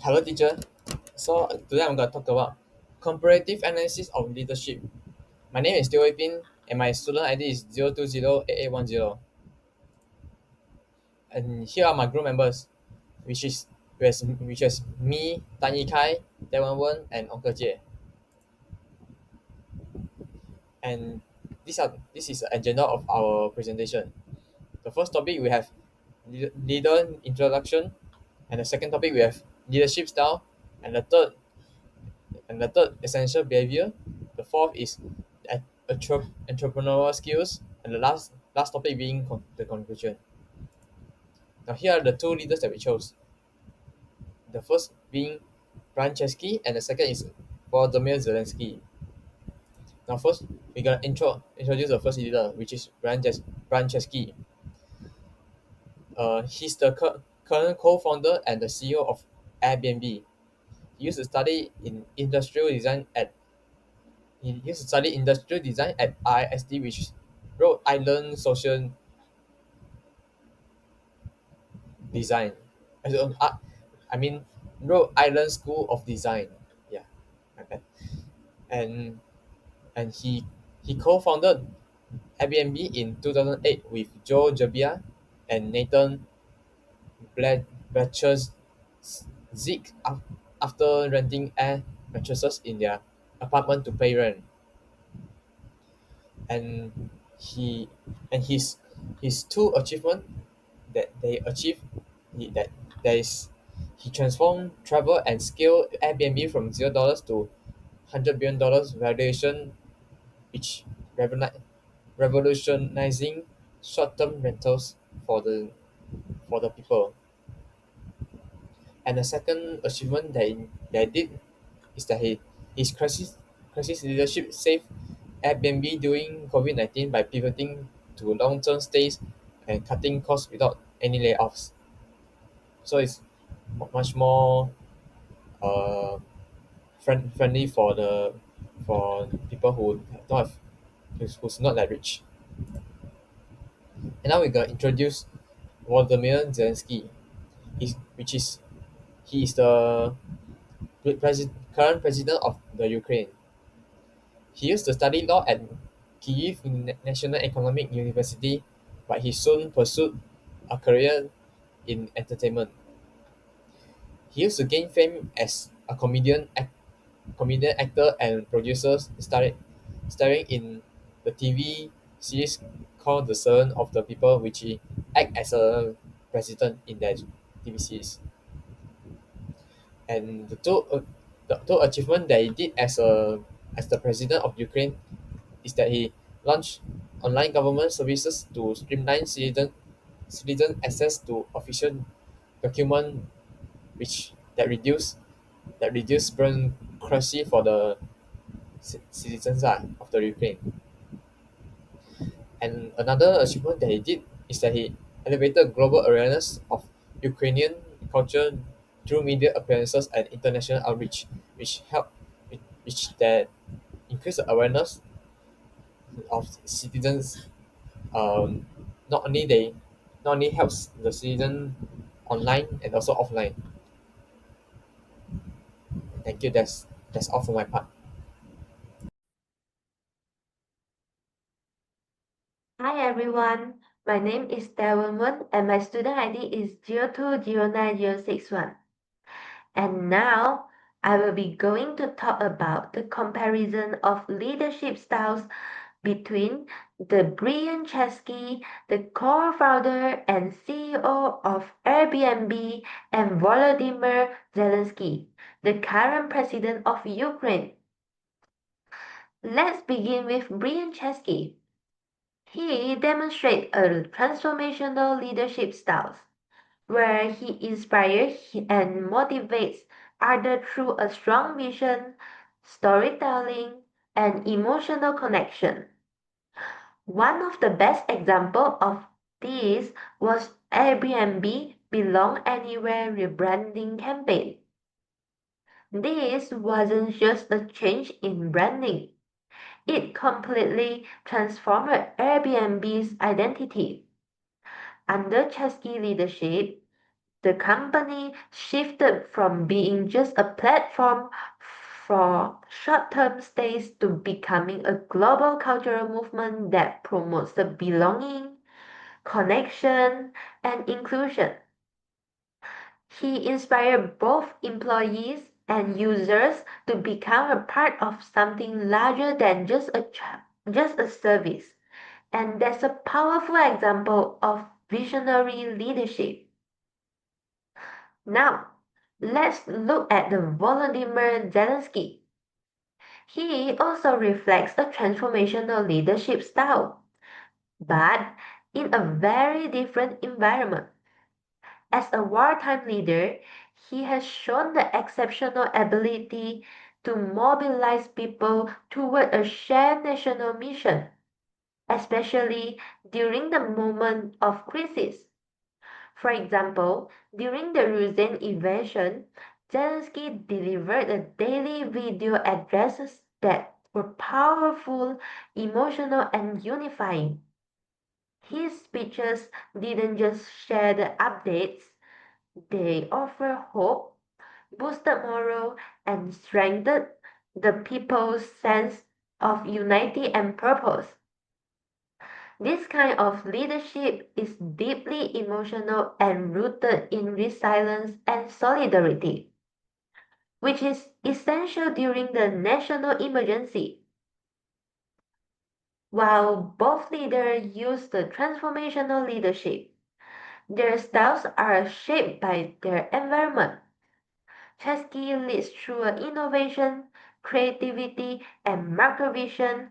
Hello, teacher. So today I'm going to talk about comparative analysis of leadership. My name is Teo Wei Bin, and my student ID is 0208810. And here are my group members, which is me, Tan Yi Kai, Dewan Wen, and Uncle Jie. And this is the agenda of our presentation. The first topic we have leader introduction, and the second topic we have leadership style, and the third essential behavior. The fourth is entrepreneurial skills, and the last topic being the conclusion. Now here are the two leaders that we chose. The first being Brian Chesky, and the second is Volodymyr Zelensky. Now first we're gonna introduce the first leader, which is Brian Chesky. He's the current co-founder and the CEO of Airbnb. He used to study in industrial design at He used to study industrial design at ISD, which is Rhode Island Social Design. As in, I mean Rhode Island School of Design. Yeah, my bad. And and he co-founded Airbnb in 2008 with Joe Gebbia and Nathan Bletcher Zeke after renting air mattresses in their apartment to pay rent. And he and his two achievement that they achieved that there is he transformed travel and scaled Airbnb from $0 to $100 billion valuation, which revolutionizing short-term rentals for the people. And the second achievement that he did is that his crisis leadership saved Airbnb during COVID-19 by pivoting to long-term stays and cutting costs without any layoffs. So it's much more uh, friendly for people who don't have who's not that rich. And now we're gonna introduce Volodymyr Zelensky. Which is he is the current president of the Ukraine. He used to study law at Kyiv National Economic University, but he soon pursued a career in entertainment. He used to gain fame as a comedian, actor, and producer, starring in the TV series called The Servant of the People, which he act as a president in that TV series. And the two achievement that he did as the president of Ukraine is that he launched online government services to streamline citizen access to official document, which that reduce bureaucracy for the citizens of the Ukraine. And another achievement that he did is that he elevated global awareness of Ukrainian culture through media appearances and international outreach, which help which that increase the awareness of citizens. Um, not only they not only helps the citizen online and also offline. Thank you. That's all for my part. Hi everyone, my name is Dewan and my student ID is 0209061. And now I will be going to talk about the comparison of leadership styles between the Brian Chesky, the co-founder and CEO of Airbnb, and Volodymyr Zelensky, the current president of Ukraine. Let's begin with Brian Chesky. He demonstrates a transformational leadership style where he inspires and motivates others through a strong vision, storytelling, and emotional connection. One of the best examples of this was Airbnb Belong Anywhere rebranding campaign. This wasn't just a change in branding. It completely transformed Airbnb's identity. Under Chesky leadership, The company shifted from being just a platform for short-term stays to becoming a global cultural movement that promotes the belonging, connection, and inclusion. He inspired both employees and users to become a part of something larger than just a service. And that's a powerful example of visionary leadership. Now, let's look at the Volodymyr Zelensky. He also reflects a transformational leadership style, but in a very different environment. As a wartime leader, he has shown the exceptional ability to mobilize people toward a shared national mission, especially during the moment of crisis. For example, during the Russian invasion, Zelensky delivered a daily video addresses that were powerful, emotional, and unifying. His speeches didn't just share the updates, they offer hope, boosted morale, and strengthened the people's sense of unity and purpose. This kind of leadership is deeply emotional and rooted in resilience and solidarity, which is essential during the national emergency. While both leaders use the transformational leadership, their styles are shaped by their environment. Chesky leads through innovation, creativity, and market vision,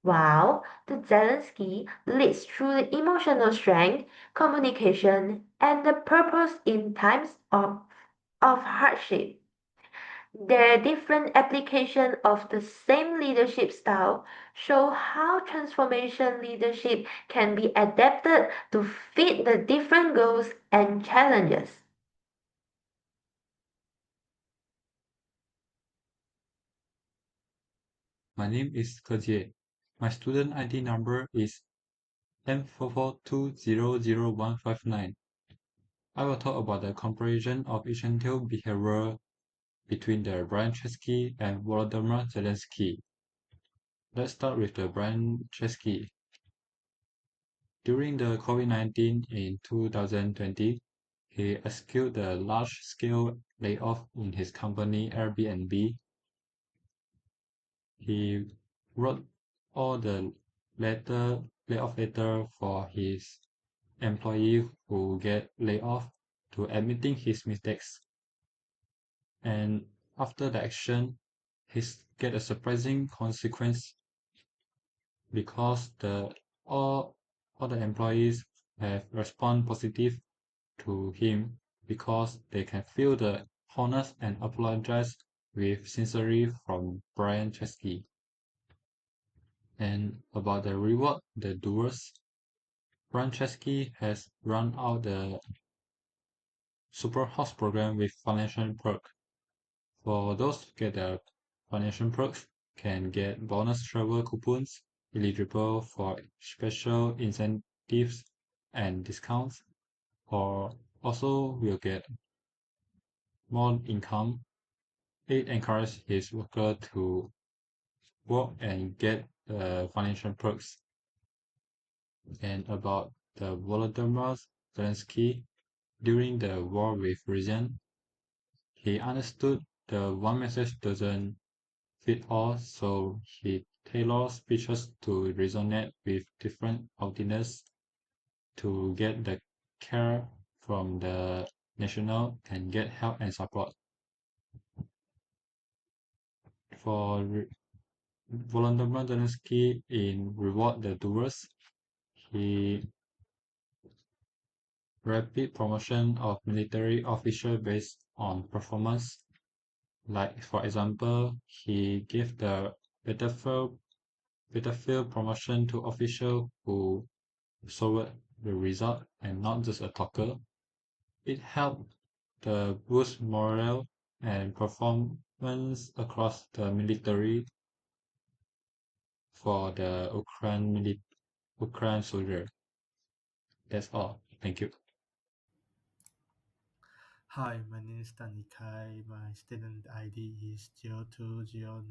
while the Zelensky leads through the emotional strength, communication, and the purpose in times of hardship. Their different application of the same leadership style show how transformation leadership can be adapted to fit the different goals and challenges. My name is Ke. My student ID number is M44200159. I will talk about the comparison of essential behavior between the Brian Chesky and Volodymyr Zelensky. Let's start with the Brian Chesky. During the COVID-19 in 2020, he executed a large-scale layoff in his company Airbnb. He wrote all the layoff letter for his employee who get laid off to admitting his mistakes. And after the action, he get a surprising consequence because all the employees have respond positive to him because they can feel the honest and apologize with sincerity from Brian Chesky. And about the reward, the doers, Brian Chesky has run out the Super House program with financial perk. For those who get the financial perks, can get bonus travel coupons eligible for special incentives and discounts, or also will get more income. It encourages his worker to work and get financial perks. And about the Volodymyr Zelensky, during the war with Russia, he understood the one message doesn't fit all, so he tailors speeches to resonate with different audiences to get the care from the national and get help and support. For Volodymyr Zelensky in Reward the Doers, he rapid promotion of military official based on performance. Like for example, he gave the battlefield promotion to official who saw the result and not just a talker. It helped the boost morale and performance across the military for the Ukraine soldier. That's all. Thank you. Hi, my name is Tanikai. My student ID is 0209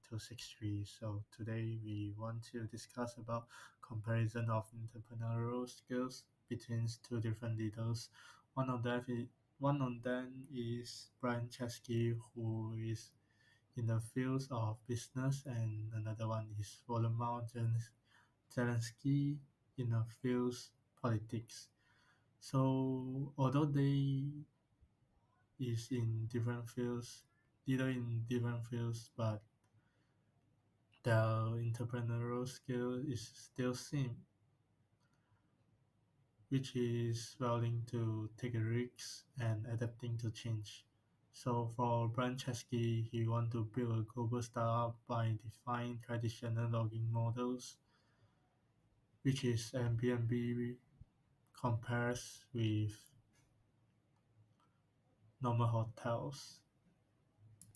263. So today we want to discuss about comparison of entrepreneurial skills between two different leaders. One of them is Brian Chesky, who is in the fields of business, and another one is Volodymyr Zelensky in the fields politics. So although they is in different fields, leader in different fields, but their entrepreneurial skill is still same, which is willing to take a risk and adapting to change. So for Brian Chesky, he want to build a global startup by define traditional logging models, which is Airbnb compares with normal hotels.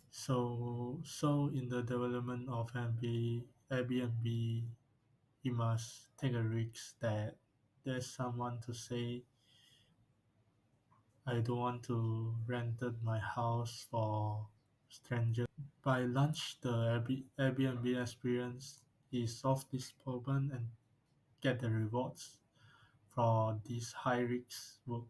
So in the development of Airbnb, you must take a risk that there's someone to say, I don't want to rent my house for strangers. By launch the Airbnb experience, he solve this problem and get the rewards for this high risk work.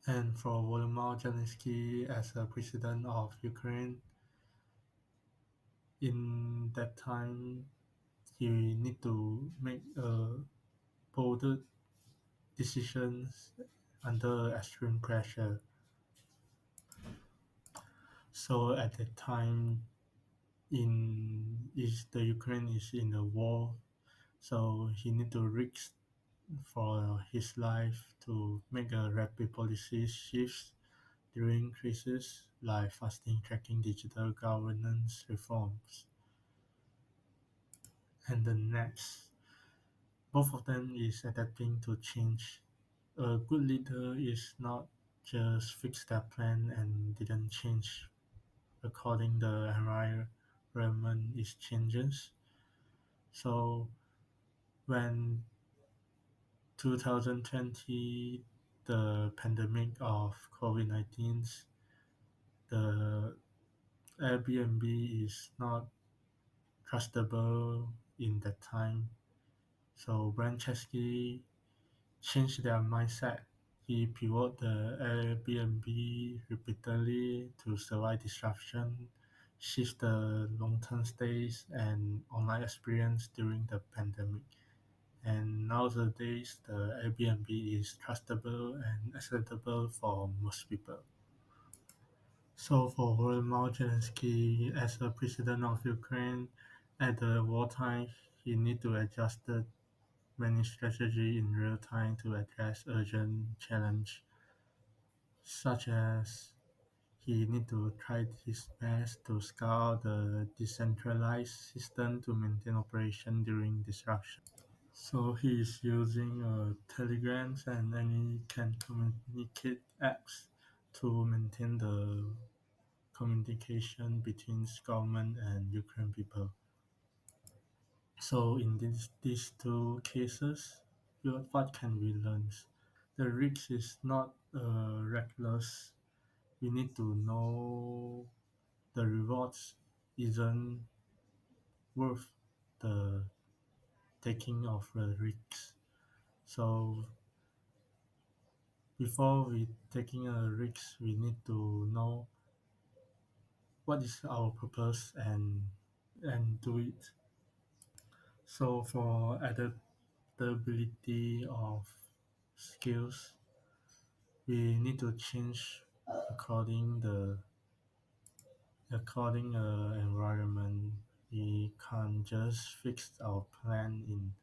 And for Volodymyr Zelensky as a president of Ukraine, in that time he need to make bolder decisions under extreme pressure. So at that time, in is the Ukraine is in a war, so he need to risk for his life to make a rapid policy shifts during crisis like fasting tracking digital governance reforms. And the next, both of them is adapting to change. A good leader is not just fix their plan and didn't change according the environment is changes. So when 2020 the pandemic of COVID-19, the Airbnb is not trustable in that time. So Brand Chesky changed their mindset. He pivoted the Airbnb repeatedly to survive disruption, shift the long-term stays and online experience during the pandemic. And nowadays, the Airbnb is trustable and acceptable for most people. So for Volodymyr Zelensky, as a president of Ukraine, at the wartime, he need to adjust the many strategy in real time to address urgent challenge, such as he need to try his best to scale the decentralized system to maintain operation during disruption. So he is using telegrams and any can communicate apps to maintain the communication between government and Ukraine people. So in these two cases, what can we learn? The risk is not reckless. We need to know the rewards isn't worth the taking of the risks. So before we taking a risk, we need to know what is our purpose and do it. So for adaptability of skills, we need to change according the environment. We can't just fix our plan in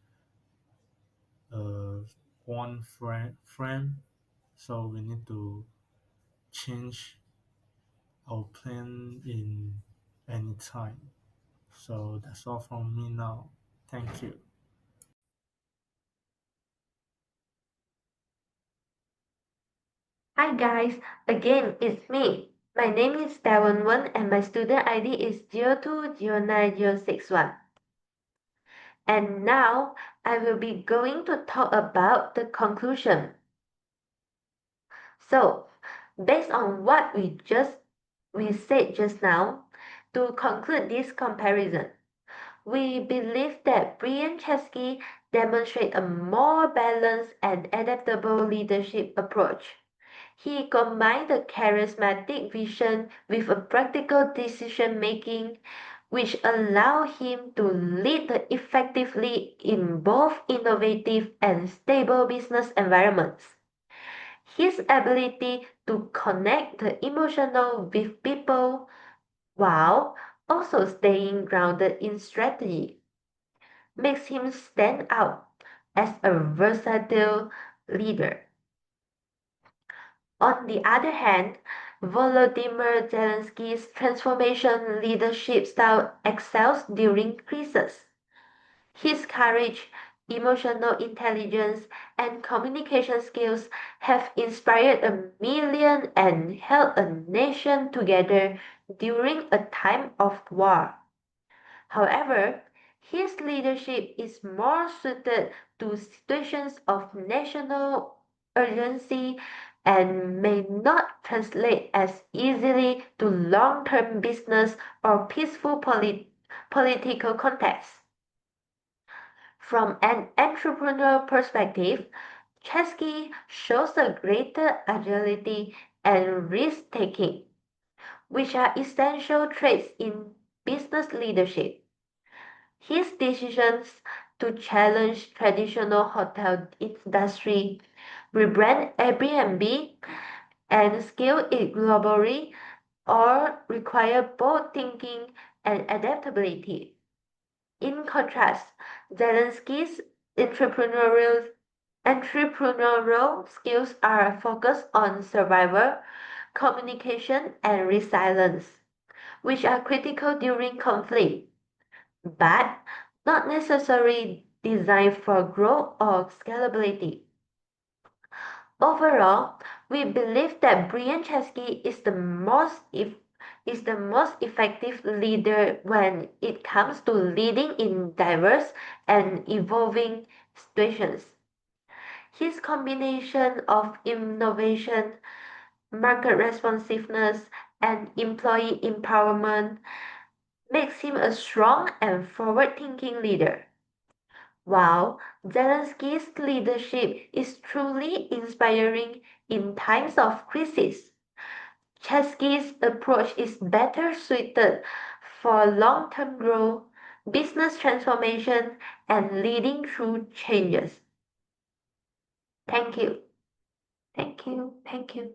uh, one frame. So we need to change our plan in any time. So that's all from me now. Thank you. Hi guys, again it's me. My name is Darren and my student ID is 020961. And now I will be going to talk about the conclusion. So, based on what we said just now, to conclude this comparison, we believe that Brian Chesky demonstrates a more balanced and adaptable leadership approach. He combined a charismatic vision with a practical decision making, which allow him to lead effectively in both innovative and stable business environments. His ability to connect the emotional with people while also staying grounded in strategy makes him stand out as a versatile leader. On the other hand, Volodymyr Zelensky's transformation leadership style excels during crises. His courage, emotional intelligence, and communication skills have inspired a million and held a nation together during a time of war. However, his leadership is more suited to situations of national urgency and may not translate as easily to long-term business or peaceful political contexts. From an entrepreneurial perspective, Chesky shows a greater agility and risk-taking, which are essential traits in business leadership. His decisions to challenge traditional hotel industry, rebrand Airbnb, and scale it globally all require both thinking and adaptability. In contrast, Zelensky's entrepreneurial skills are focused on survival, communication, and resilience, which are critical during conflict, but not necessarily designed for growth or scalability. Overall, we believe that Brian Chesky is the most effective leader when it comes to leading in diverse and evolving situations. His combination of innovation, market responsiveness, and employee empowerment makes him a strong and forward-thinking leader. While Zelensky's leadership is truly inspiring in times of crisis, Chesky's approach is better suited for long-term growth, business transformation, and leading through changes. Thank you. Thank you. Thank you.